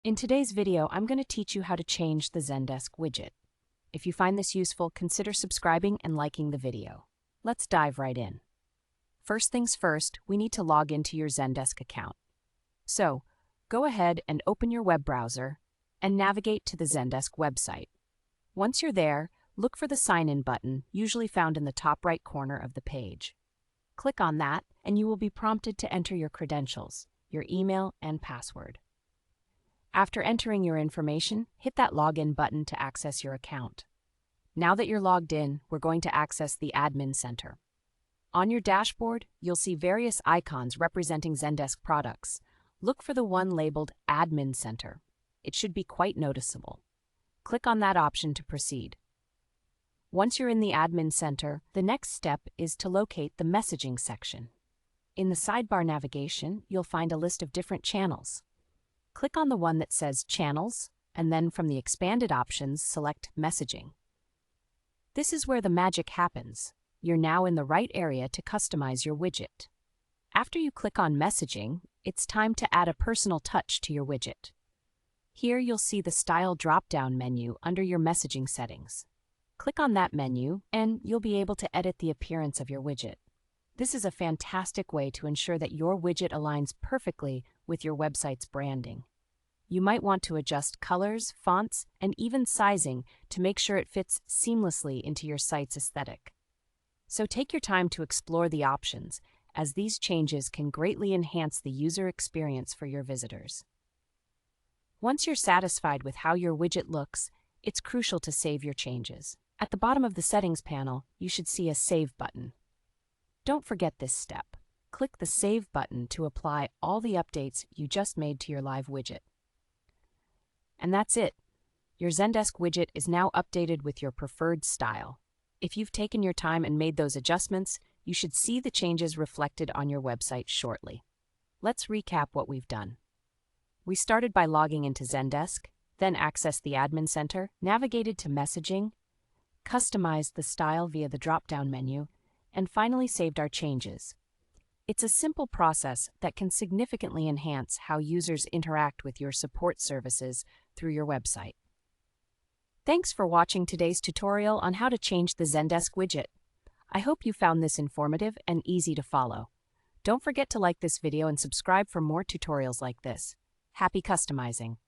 In today's video, I'm going to teach you how to change the Zendesk widget. If you find this useful, consider subscribing and liking the video. Let's dive right in. First things first, we need to log into your Zendesk account. So, go ahead and open your web browser and navigate to the Zendesk website. Once you're there, look for the Sign In button, usually found in the top right corner of the page. Click on that, and you will be prompted to enter your credentials, your email and password. After entering your information, hit that Login button to access your account. Now that you're logged in, we're going to access the Admin Center. On your dashboard, you'll see various icons representing Zendesk products. Look for the one labeled Admin Center. It should be quite noticeable. Click on that option to proceed. Once you're in the Admin Center, the next step is to locate the Messaging section. In the sidebar navigation, you'll find a list of different channels. Click on the one that says Channels, and then from the expanded options, select Messaging. This is where the magic happens. You're now in the right area to customize your widget. After you click on Messaging, it's time to add a personal touch to your widget. Here you'll see the Style drop-down menu under your messaging settings. Click on that menu, and you'll be able to edit the appearance of your widget. This is a fantastic way to ensure that your widget aligns perfectly with your website's branding. You might want to adjust colors, fonts, and even sizing to make sure it fits seamlessly into your site's aesthetic. So take your time to explore the options, as these changes can greatly enhance the user experience for your visitors. Once you're satisfied with how your widget looks, it's crucial to save your changes. At the bottom of the Settings panel, you should see a Save button. Don't forget this step. Click the Save button to apply all the updates you just made to your live widget. And that's it. Your Zendesk widget is now updated with your preferred style. If you've taken your time and made those adjustments, you should see the changes reflected on your website shortly. Let's recap what we've done. We started by logging into Zendesk, then accessed the Admin Center, navigated to Messaging, customized the style via the drop-down menu, and finally saved our changes. It's a simple process that can significantly enhance how users interact with your support services through your website. Thanks for watching today's tutorial on how to change the Zendesk widget. I hope you found this informative and easy to follow. Don't forget to like this video and subscribe for more tutorials like this. Happy customizing!